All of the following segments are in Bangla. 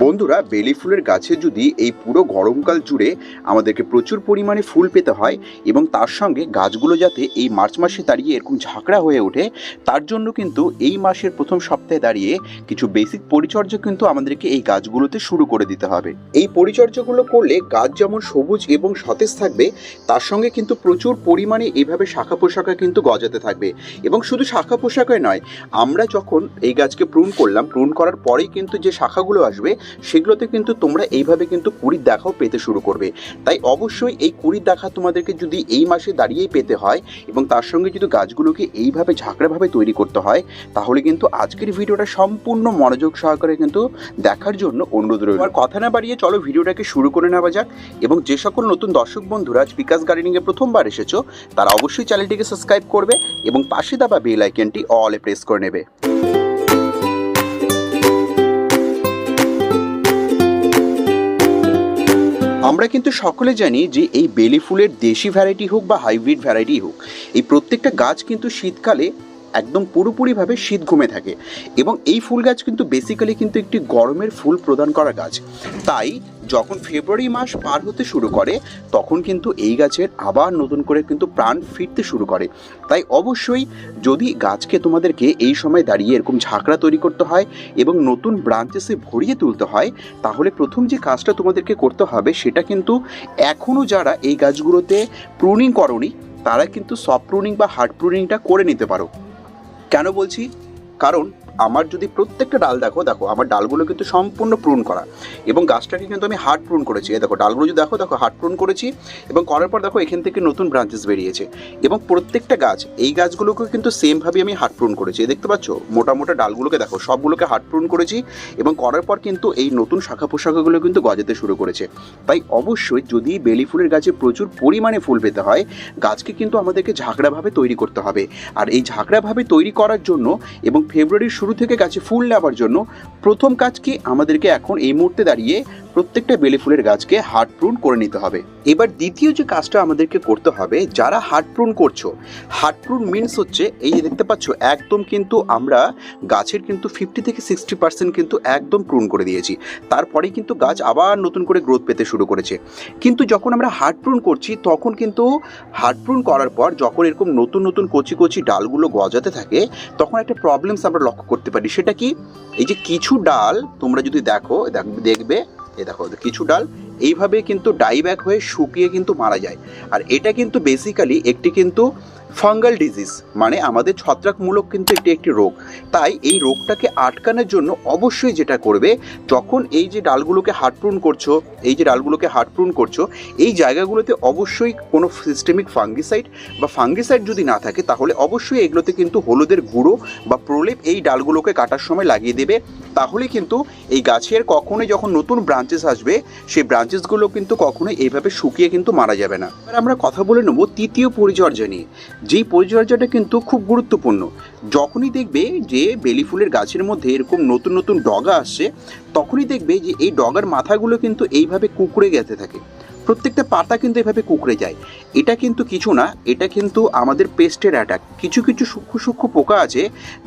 বন্ধুরা, বেলি ফুলের গাছে যদি এই পুরো গরমকাল জুড়ে আমাদেরকে প্রচুর পরিমাণে ফুল পেতে হয় এবং তার সঙ্গে গাছগুলো যাতে এই মার্চ মাসে দাঁড়িয়ে এরকম ঝাঁকড়া হয়ে ওঠে, তার জন্য কিন্তু এই মাসের প্রথম সপ্তাহে দাঁড়িয়ে কিছু বেসিক পরিচর্যা কিন্তু আমাদেরকে এই গাছগুলোতে শুরু করে দিতে হবে। এই পরিচর্যাগুলো করলে গাছ যেমন সবুজ এবং সতেজ থাকবে, তার সঙ্গে কিন্তু প্রচুর পরিমাণে এইভাবে শাখা পোশাকা কিন্তু গজাতে থাকবে। এবং শুধু শাখা পোশাকায় নয়, আমরা যখন এই গাছকে প্রুন করলাম, প্রুন করার পরেই কিন্তু যে শাখাগুলো আসবে সেগুলোতে কিন্তু তোমরা এইভাবে কিন্তু কুড়ির দেখাও পেতে শুরু করবে। তাই অবশ্যই এই কুড়ির দেখা তোমাদেরকে যদি এই মাসে দাঁড়িয়েই পেতে হয় এবং তার সঙ্গে যদি গাছগুলোকে এইভাবে ঝাঁকড়াভাবে তৈরি করতে হয়, তাহলে কিন্তু আজকের ভিডিওটা সম্পূর্ণ মনোযোগ সহকারে কিন্তু দেখার জন্য অনুরোধ রইল। আর কথা না বাড়িয়ে চলো ভিডিওটাকে শুরু করে নেওয়া যাক। এবং যে সকল নতুন দর্শক বন্ধুরা আজ বিকাশ গার্ডেনিংয়ে প্রথমবার এসেছো, তারা অবশ্যই চ্যানেলটিকে সাবস্ক্রাইব করবে এবং পাশে দেওয়া বেল আইকনটি অলে প্রেস করে নেবে। আমরা কিন্তু সকলে জানি যে এই বেলি ফুলের দেশি ভ্যারাইটি হোক বা হাইব্রিড ভ্যারাইটি হোক, এই প্রত্যেকটা গাছ কিন্তু শীতকালে একদম পুরোপুরিভাবে শীত ঘুমে থাকে। এবং এই ফুল গাছ কিন্তু বেসিক্যালি কিন্তু একটি গরমের ফুল প্রদান করা গাছ। তাই যখন ফেব্রুয়ারি মাস পার হতে শুরু করে, তখন কিন্তু এই গাছের আবার নতুন করে কিন্তু প্রাণ ফিরতে শুরু করে। তাই অবশ্যই যদি গাছকে তোমাদেরকে এই সময় দাঁড়িয়ে এরকম ঝাঁকড়া তৈরি করতে হয় এবং নতুন ব্রাঞ্চেসে ভরিয়ে তুলতে হয়, তাহলে প্রথম যে কাজটা তোমাদেরকে করতে হবে সেটা কিন্তু এখনও যারা এই গাছগুলোতে প্রুনিং করোনি, তারা কিন্তু সফট প্রুনিং বা হার্ড প্রুনিংটা করে নিতে পারো। কেন বলছি? কারণ আমার যদি প্রত্যেকটা ডাল দেখো আমার ডালগুলো কিন্তু সম্পূর্ণ প্রুন করা এবং গাছটাকে কিন্তু আমি হার্ড প্রুন করেছি। দেখো ডালগুলো যদি দেখো হার্ড প্রুন করেছি এবং করার পর দেখো এখান থেকে নতুন ব্রাঞ্চেস বেরিয়েছে। এবং প্রত্যেকটা গাছ, এই গাছগুলোকে কিন্তু সেমভাবে আমি হার্ড প্রুন করেছি। দেখতে পাচ্ছ মোটা মোটা ডালগুলোকে দেখো, সবগুলোকে হার্ড প্রুন করেছি এবং করার পর কিন্তু এই নতুন শাখা পোশাকাগুলো কিন্তু গজাতে শুরু করেছে। তাই অবশ্যই যদি বেলি ফুলের গাছে প্রচুর পরিমাণে ফুল পেতে হয়, গাছকে কিন্তু আমাদেরকে ঝাঁকড়াভাবে তৈরি করতে হবে। আর এই ঝাঁকড়াভাবে তৈরি করার জন্য এবং ফেব্রুয়ারির শুরু থেকে গাছে ফুল নেওয়ার জন্য প্রথম কাজ কি, আমাদেরকে এখন এই মুহূর্তে দাঁড়িয়ে প্রত্যেকটা বেলি ফুলের গাছকে হার্ড প্রুন করে নিতে হবে। এবার দ্বিতীয় যে কাজটা আমাদেরকে করতে হবে, যারা হার্ড প্রুন করছো, হার্ড প্রুন মিনস হচ্ছে এই যে দেখতে পাচ্ছ একদম কিন্তু আমরা গাছের কিন্তু 50 থেকে 60% কিন্তু একদম প্রুন করে দিয়েছি। তারপরে কিন্তু গাছ আবার নতুন করে গ্রোথ পেতে শুরু করেছে। কিন্তু যখন আমরা হার্ড প্রুন করছি, তখন কিন্তু হার্ড প্রুন করার পর যখন এরকম নতুন নতুন কচি কচি ডালগুলো গজাতে থাকে, তখন একটা প্রবলেমস আমরা লক্ষ্য করতে পারি। সেটা কি? এই যে কিছু ডাল তোমরা যদি দেখবে কিছু ডাল এইভাবে কিন্তু ডাইব্যাক হয়ে শুকিয়ে কিন্তু মারা যায়। আর এটা কিন্তু বেসিক্যালি একটি কিন্তু ফাঙ্গাল ডিজিজ, মানে আমাদের ছত্রাকমূলক কিন্তু একটি রোগ। তাই এই রোগটাকে আটকানোর জন্য অবশ্যই যেটা করবে, যখন এই যে ডালগুলোকে হার্ড প্রুন করছো, এই জায়গাগুলোতে অবশ্যই কোনো সিস্টেমিক ফাঙ্গিসাইড যদি না থাকে, তাহলে অবশ্যই এগুলোতে কিন্তু হলুদের গুঁড়ো বা প্রলেপ এই ডালগুলোকে কাটার সময় লাগিয়ে দেবে। তাহলে কিন্তু এই গাছের কখনোই যখন নতুন ব্রাঞ্চেস আসবে, সেই ব্রাঞ্চেসগুলো কিন্তু কখনোই এইভাবে শুকিয়ে কিন্তু মারা যাবে না। এবার আমরা কথা বলে নেব তৃতীয় পরিচর্যা নিয়ে, যেই পরিচর্যাটা কিন্তু খুব গুরুত্বপূর্ণ। যখনই দেখবে যে বেলি ফুলের গাছের মধ্যে এরকম নতুন নতুন ডগা আসছে, তখনই দেখবে যে এই ডগার মাথাগুলো কিন্তু এইভাবে কুঁকড়ে যেতে থাকে। প্রত্যেকটা পাতা কিন্তু এভাবে কুঁকড়ে যায়। এটা কিন্তু কিছু না, এটা কিন্তু আমাদের পেস্টের অ্যাটাক। কিছু কিছু সূক্ষ্ম সূক্ষ্ম পোকা আছে,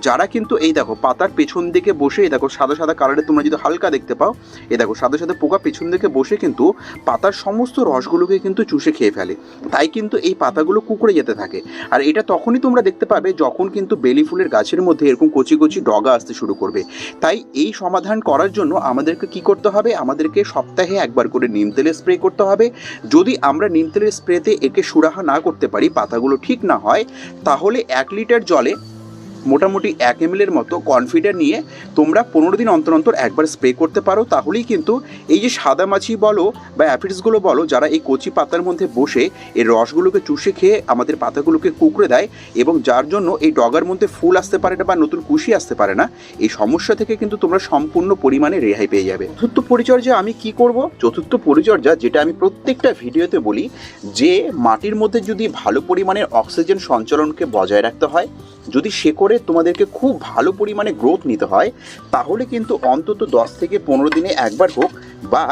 যারা কিন্তু এই দেখো পাতার পেছন দিকে বসে, সাদা সাদা কালারে তোমরা যদি হালকা দেখতে পাও, সাদা সাদা পোকা পেছন দিকে বসে কিন্তু পাতার সমস্ত রসগুলোকে কিন্তু চুষে খেয়ে ফেলে। তাই কিন্তু এই পাতাগুলো কুঁকড়ে যেতে থাকে। আর এটা তখনই তোমরা দেখতে পাবে যখন কিন্তু বেলি ফুলের গাছের মধ্যে এরকম কচি কচি ডগা আসতে শুরু করবে। তাই এই সমাধান করার জন্য আমাদেরকে কি করতে হবে? আমাদেরকে সপ্তাহে একবার করে নিম তেলের স্প্রে করতে হবে। যদি আমরা নিম তেলের স্প্রেতে একে সুরাহা না করতে পারি, পাতাগুলো ঠিক না হয়, তাহলে 1 লিটার জলে মোটামুটি 1 ml এর মতো কনফিডার নিয়ে তোমরা 15 দিন অন্তর অন্তর একবার স্প্রে করতে পারো। তাহলেই কিন্তু এই যে সাদা মাছি বলো বা অ্যাফিডসগুলো বলো, যারা এই কচি পাতার মধ্যে বসে এই রসগুলোকে চুষে খেয়ে আমাদের পাতাগুলোকে কুঁকড়ে দেয় এবং যার জন্য এই ডগার মধ্যে ফুল আসতে পারে না বা নতুন কুশি আসতে পারে না, এই সমস্যা থেকে কিন্তু তোমরা সম্পূর্ণ পরিমাণে রেহাই পেয়ে যাবে। চতুর্থ পরিচর্যা আমি কি করব? চতুর্থ পরিচর্যা, যেটা আমি প্রত্যেকটা ভিডিওতে বলি, যে মাটির মধ্যে যদি ভালো পরিমাণের অক্সিজেন সঞ্চালনকে বজায় রাখতে হয়, যদি শেকড়ে তোমাদেরকে খুব ভালো পরিমাণে গ্রোথ নিতে হয়, তাহলে কিন্তু অন্তত 10 থেকে 15 দিনে একবার হোক বা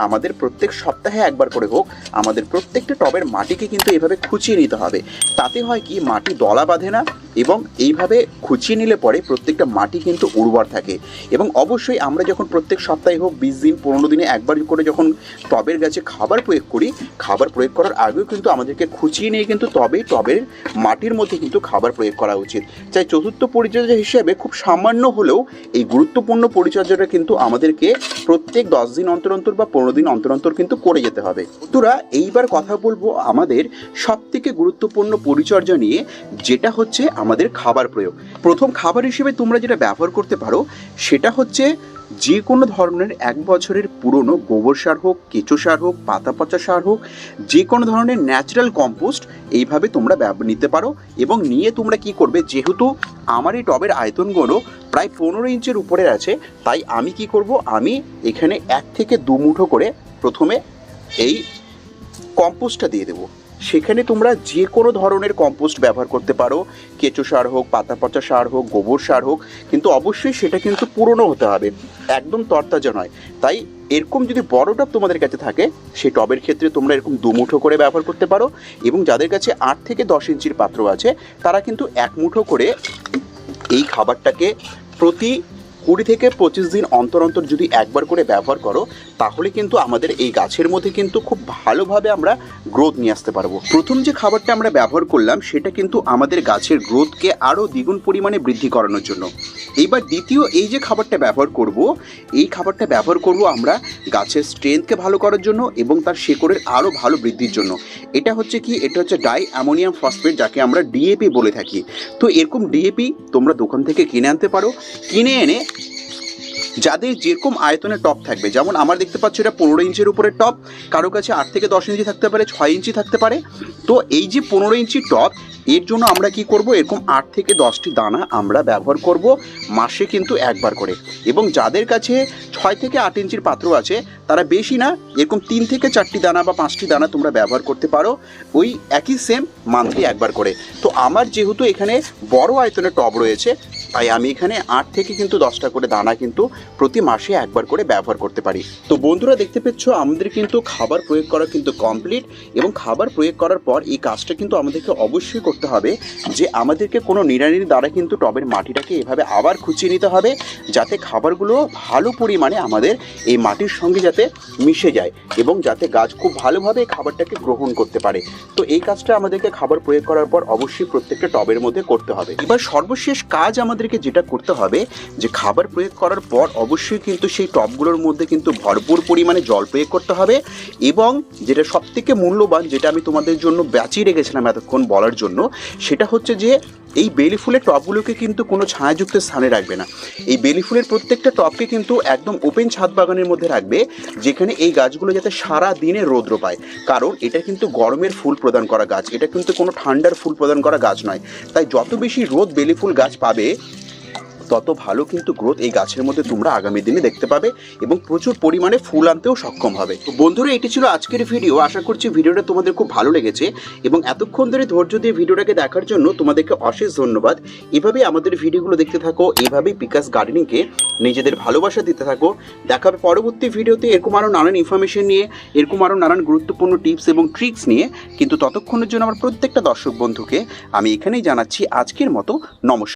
আমাদের প্রত্যেক সপ্তাহে একবার করে হোক আমাদের প্রত্যেকটা টবের মাটিকে কিন্তু এভাবে খুঁচিয়ে নিতে হবে। তাতে হয় কি, মাটি দলা বাঁধে না এবং এইভাবে খুঁচিয়ে নিলে পরে প্রত্যেকটা মাটি কিন্তু উর্বর থাকে। এবং অবশ্যই আমরা যখন প্রত্যেক সপ্তাহে হোক 20 দিন 15 দিনে একবার করে যখন টবের গাছে খাবার প্রয়োগ করি, খাবার প্রয়োগ করার আগেও কিন্তু আমাদেরকে খুঁচিয়ে নিয়ে কিন্তু টবের মাটির মধ্যে কিন্তু খাবার প্রয়োগ করা উচিত। তাই চতুর্থ পরিচর্যা হিসেবে খুব সামান্য হলেও এই গুরুত্বপূর্ণ পরিচর্যাটা কিন্তু আমাদেরকে প্রত্যেক 10 দিন অন্তর অন্তর বা 15 দিন অন্তর অন্তর কিন্তু করে যেতে হবে। বন্ধুরা, এইবার কথা বলবো আমাদের সবথেকে গুরুত্বপূর্ণ পরিচর্যা নিয়ে, যেটা হচ্ছে আমাদের খাবার প্রয়োগ। প্রথম খাবার হিসেবে তোমরা যেটা ব্যবহার করতে পারো সেটা হচ্ছে যে কোনো ধরনের 1 বছরের পুরনো গোবর সার হোক, কেঁচো সার হোক, পাতা পচা সার হোক, যে কোনো ধরনের ন্যাচারাল কম্পোস্ট এইভাবে তোমরা নিতে পারো। এবং নিয়ে তোমরা কি করবে, যেহেতু আমার এই টবের আয়তনগুলো প্রায় 15 ইঞ্চের উপরে আছে, তাই আমি কি করব, আমি এখানে 1 থেকে 2 মুঠো করে প্রথমে এই কম্পোস্টটা দিয়ে দেবো। সেখানে তোমরা যে কোনো ধরনের কম্পোস্ট ব্যবহার করতে পারো, কেঁচো সার হোক, পাতা পচা সার হোক, গোবর সার হোক, কিন্তু অবশ্যই সেটা কিন্তু পুরনো হতে হবে, একদম তরতাজা নয়। তাই এরকম যদি বড় টব তোমাদের কাছে থাকে, সেই টবের ক্ষেত্রে তোমরা এরকম 2 মুঠো করে ব্যবহার করতে পারো। এবং যাদের কাছে 8 থেকে 10 ইঞ্চির পাত্র আছে, তারা কিন্তু 1 মুঠো করে এই খাবারটাকে প্রতি 20 থেকে 25 দিন অন্তর অন্তর যদি একবার করে ব্যবহার করো, তাহলে কিন্তু আমাদের এই গাছের মধ্যে কিন্তু খুব ভালোভাবে আমরা গ্রোথ নিয়ে আসতে পারবো। প্রথম যে খাবারটা আমরা ব্যবহার করলাম সেটা কিন্তু আমাদের গাছের গ্রোথকে আরও দ্বিগুণ পরিমাণে বৃদ্ধি করানোর জন্য। এইবার দ্বিতীয় এই যে খাবারটা ব্যবহার করব, এই খাবারটা ব্যবহার করব আমরা গাছের স্ট্রেংথকে ভালো করার জন্য এবং তার শেকড়ের আরও ভালো বৃদ্ধির জন্য। এটা হচ্ছে কি, এটা হচ্ছে ডাই অ্যামোনিয়াম ফসফেট, যাকে আমরা ডিএপি বলে থাকি। তো এরকম ডিএপি তোমরা দোকান থেকে কিনে আনতে পারো। কিনে এনে যাদের যেরকম আয়তনের টব থাকবে, যেমন আমার দেখতে পাচ্ছ এটা 15 ইঞ্চের উপরের টব, কারো কাছে 8 থেকে 10 ইঞ্চি থাকতে পারে, 6 ইঞ্চি থাকতে পারে। তো এই যে 15 ইঞ্চি টব, এর জন্য আমরা কি করব, এরকম 8 থেকে 10টি দানা আমরা ব্যবহার করব মাসে কিন্তু একবার করে। এবং যাদের কাছে 6 থেকে 8 ইঞ্চির পাত্র আছে, তারা বেশি না, এরকম 3 থেকে 4টি দানা বা 5টি দানা তোমরা ব্যবহার করতে পারো, ওই একই সেম মান্থলি একবার করে। তো আমার যেহেতু এখানে বড় আয়তনের টব রয়েছে, তাই আমি এখানে 8 থেকে কিন্তু 10টা করে দানা কিন্তু প্রতি মাসে একবার করে ব্যবহার করতে পারি। তো বন্ধুরা, দেখতে পেচ্ছ আমাদের কিন্তু খাবার প্রয়োগ করা কিন্তু কমপ্লিট। এবং খাবার প্রয়োগ করার পর এই কাজটা কিন্তু আমাদেরকে অবশ্যই করতে হবে যে আমাদেরকে কোনো নিড়ানির দ্বারা কিন্তু টবের মাটিটাকে এভাবে আবার খুঁচিয়ে নিতে হবে, যাতে খাবারগুলো ভালো পরিমাণে আমাদের এই মাটির সঙ্গে যাতে মিশে যায় এবং যাতে গাছ খুব ভালোভাবে খাবারটাকে গ্রহণ করতে পারে। তো এই কাজটা আমাদেরকে খাবার প্রয়োগ করার পর অবশ্যই প্রত্যেকটা টবের মধ্যে করতে হবে। এবার সর্বশেষ কাজ আমাদেরকে যেটা করতে হবে, যে খাবার প্রয়োগ করার পর অবশ্যই কিন্তু সেই টবগুলোর মধ্যে কিন্তু ভরপুর পরিমাণে জল প্রয়োগ করতে হবে। এবং যেটা সবথেকে মূল্যবান, যেটা আমি তোমাদের জন্য বাঁচিয়ে রেখেছিলাম এতক্ষণ বলার জন্য, সেটা হচ্ছে যে এই বেলি ফুলের টবগুলোকে কিন্তু কোনো ছায়াযুক্ত স্থানে রাখবে না। এই বেলি ফুলের প্রত্যেকটা টবকে কিন্তু একদম ওপেন ছাদ বাগানের মধ্যে রাখবে, যেখানে এই গাছগুলো যাতে সারা দিনে রৌদ্র পায়। কারণ এটা কিন্তু গরমের ফুল প্রদান করা গাছ, এটা কিন্তু কোনো ঠান্ডার ফুল প্রদান করা গাছ নয়। তাই যত বেশি রোদ বেলি ফুল গাছ পাবে, তত ভালো কিন্তু গ্রোথ এই গাছের মধ্যে তোমরা আগামী দিনে দেখতে পাবে এবং প্রচুর পরিমাণে ফুল আনতেও সক্ষম হবে। তো বন্ধুরা, এটি ছিল আজকের ভিডিও। আশা করছি ভিডিওটা তোমাদের খুব ভালো লেগেছে এবং এতক্ষণ ধরে ধৈর্য দিয়ে ভিডিওটাকে দেখার জন্য তোমাদেরকে অশেষ ধন্যবাদ। এভাবেই আমাদের ভিডিওগুলো দেখতে থাকো, এভাবেই পিকাস গার্ডেনিংকে নিজেদের ভালোবাসা দিতে থাকো। দেখা হবে পরবর্তী ভিডিওতে এরকম আরও নানান ইনফরমেশন নিয়ে, এরকম আরও নানান গুরুত্বপূর্ণ টিপস এবং ট্রিক্স নিয়ে। কিন্তু ততক্ষণের জন্য আমার প্রত্যেকটা দর্শক বন্ধুকে আমি এখানেই জানাচ্ছি আজকের মতো নমস্কার।